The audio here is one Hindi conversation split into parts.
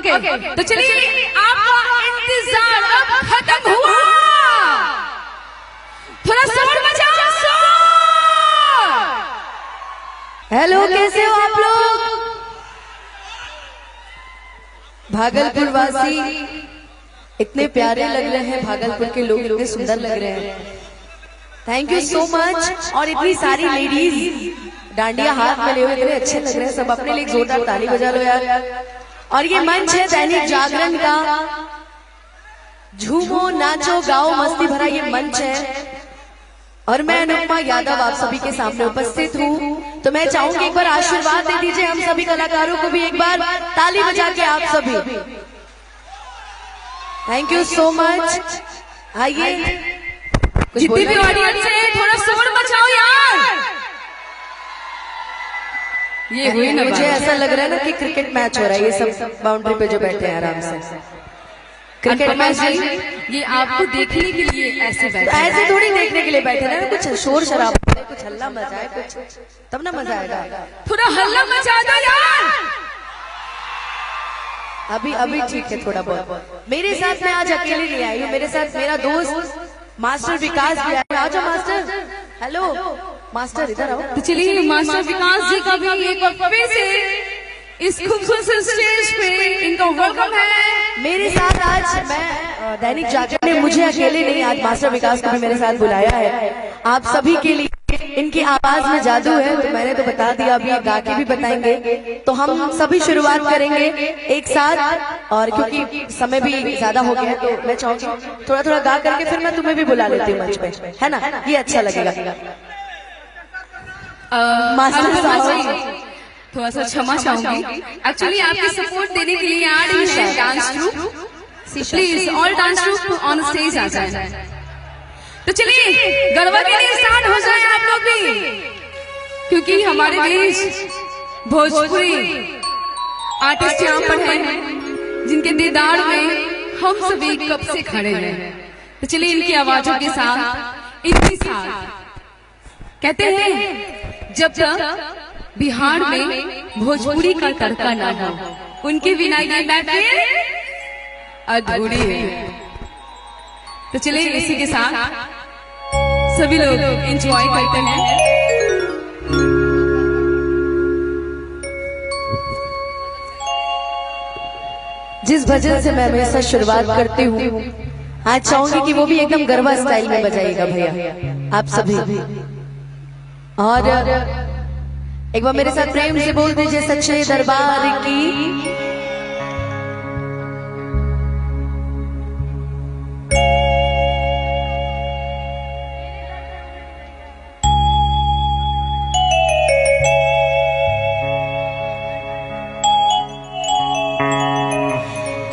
ओके तो चलिए आपका इंतजार अब खत्म हुआ। थोड़ा शोर मचाओ, शोर। हेलो, कैसे हो आप लोग? भागलपुर वासी इतने प्यारे लग रहे हैं, भागलपुर के लोग इतने सुंदर लग रहे हैं। Thank you so much. और इतनी सारी लेडीज डांडिया हाथ में लिए हुए इतने अच्छे लग रहे हैं सब। अपने लिए जोरदार ताली बजा लो यार। और ये मंच है दैनिक जागरण का। झूमो, नाचो, गाओ, मस्ती भरा ये मंच है। और मैं अनुपमा यादव आप सभी के सामने उपस्थित हूँ। तो मैं चाहूंगी एक बार आशीर्वाद दे दीजिए हम सभी कलाकारों को भी, एक बार ताली बजा के आप सभी। Thank you so much. आइए, जितनी भी ऑडियंस है थोड़ा शोर मचाओ यार। ये हुई ना, मुझे ऐसा लग रहा है ना कि क्रिकेट मैच हो रहा है। ये सब बाउंड्री पे जो बैठे हैं आराम से क्रिकेट मैच। ये आपको देखने के लिए ऐसे बैठे, ऐसे थोड़ी देखने के लिए बैठे ना। कुछ शोर शराब, कुछ हल्ला मचाए कुछ, तब ना मजा आएगा। थोड़ा हल्ला मचा दो यार। अभी ठीक है थोड़ा बहुत। मेरे साथ मैं आज अकेले नहीं आई हूँ, मेरे साथ मेरा दोस्त मास्टर विकास भी आया। आ जाओ मास्टर। हेलो मास्टर, इधर आओ। तो चलिए मास्टर विकास जी का भी एक बार फिर से इस खूबसूरत स्टेज पे इनका वेलकम है। मेरे साथ आज मैं दैनिक जागरण ने मुझे अकेले नहीं, आज मास्टर विकास को भी मेरे साथ बुलाया है आप सभी के लिए। इनकी आवाज में जादू है, तो मैंने तो बता दिया, अभी गा के भी बताएंगे। तो हम सभी शुरुआत करेंगे एक साथ। और क्योंकि समय भी ज्यादा हो गया है तो मैं चाहूंगी थोड़ा थोड़ा गा करके फिर मैं तुम्हें भी बुला लेती हूँ मंच पे, है ना? ये अच्छा लगेगा। मास्टर साहब थोड़ा सा क्षमा चाहूंगी। एक्चुअली आपकी सपोर्ट देने के लिए आ रही है dance troupe. Please all dance troupe on stage आ जाए। तो चलिए गरबा के लिए स्टार्ट हो जाए आप लोग भी, क्योंकि हमारे देश भोजपुरी आर्टिस्ट यहाँ पर हैं जिनके दीदार में हम सभी कब से खड़े हैं। तो चलिए इनकी आवाजों के साथ, इनके साथ कहते हैं जब तक बिहार में भोजपुरी का तड़का ना हो, उनके बिना ये महफिल अधूरी है। तो चलिए इसी के साथ सभी लोग एंजॉय करते हैं। जिस भजन से मैं हमेशा शुरुआत करती हूँ, आज चाहूंगी कि वो भी एकदम गरबा स्टाइल में बजाइएगा भैया आप सभी। और एक बार मेरे साथ प्रेम से बोल दीजिए, सच्चे दरबार की।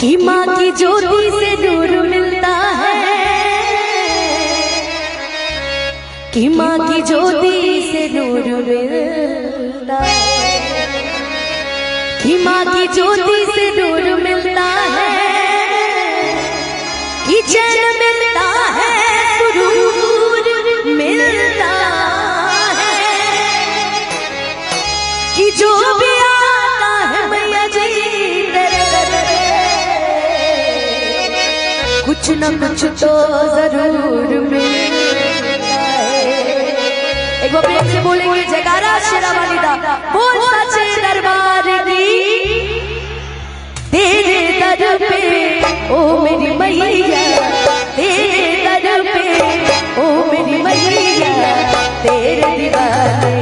कि माँ की ज्योति से नूर मिलता है, कि माँ की ज्योति से नूर मिलता है, कि माँ की ज्योति से नूर मिलता है, कि चैन मिलता है, सुरूर मिलता है, कि जो भी आता है मैया जी कुछ न कुछ तो जरूर मिलता है। एक बार प्रेम से बोलेंगे जयकारा शेरा वाली दा, बोल सच्चे दरबार की। तेरे दर पे ओ मेरी मैया, तेरे दर पे ओ मेरी मैया, तेरे दीवाने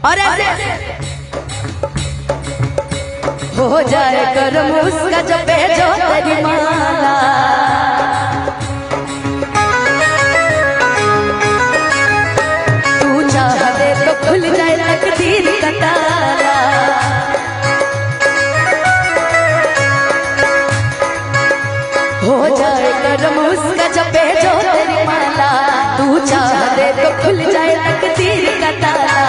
और ऐसे हो जाए कर्म उसका जो भेजो तेरी माला, तू चाह दे तो खुल जाए तकदीर का ताला। हो जाए कर्म उसका जो भेजो तेरी माला, तू चाह दे तो खुल जाए तकदीर का ताला।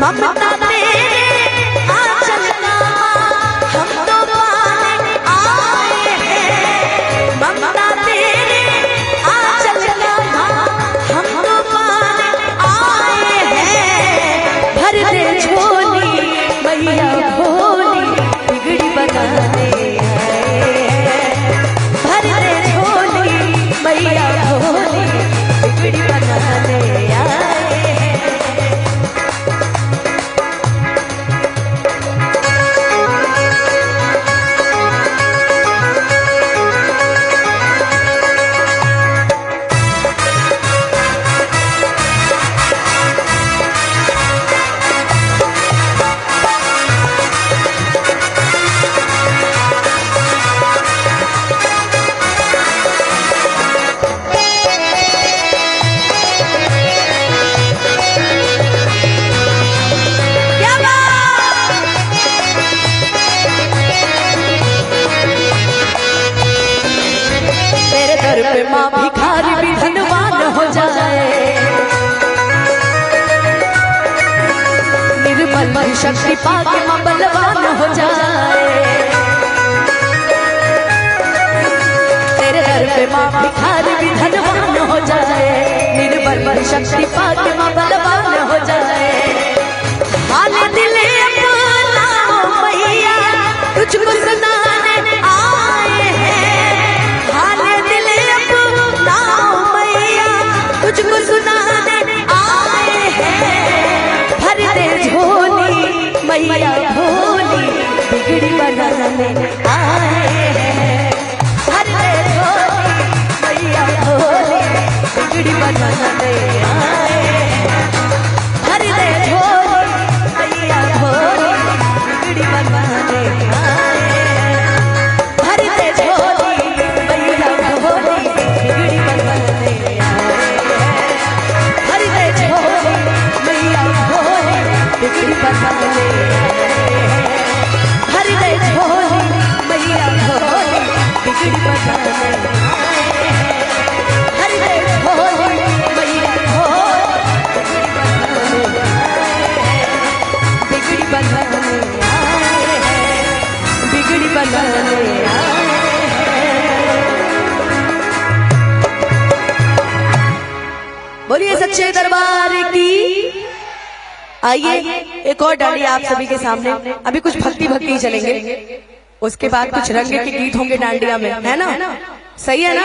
ममता तेरे आंचल का हम तो पाने आए हैं, ममता तेरे आंचल का हम तो पाने आए हैं। भर दे झोली मैया भोली बिगड़ी बनाने आए हैं, भर दे झोली मैया भोली बिगड़ी बनाने आए हैं। दर पे माँ भिखारी भी धनवान हो जाए, निर्बल की शक्ति पाके माँ बलवान हो जाए। तेरे दर पे माँ भिखारी भी धनवान हो जाए, निर्बल की शक्ति पाके माँ बलवान हो जाए। हाल दिल अपना मैया तुझको सुनाने आए हैं, हाल दिल अपना मैया तुझको सुनाने आए हैं। भर दे झोली मैया भोली बिगड़ी बनाने आए हैं, भर दे झोली मैया भोली बिगड़ी बनाने आए हैं, भर दे झोली मैया भोली बिगड़ी बनाने आए हैं, भर दे झोली मैया भोली बिगड़ी बनाने आए हैं, भर दे झोली मैया भोली बिगड़ी बनाने आए हैं, भर दे झोली मैया भोली बिगड़ी बनाने आए हैं, भर दे झोली मैया भोली बिगड़ी बनाने आए हैं, बिगड़ी बनाने आए हैं। बोलिए सच्चे दरबार की। आइए एक और डाली आप सभी के सामने। अभी कुछ भक्ति भक्ति चलेंगे, उसके बाद कुछ रंग के गीत होंगे डांडिया में, है ना? सही है ना?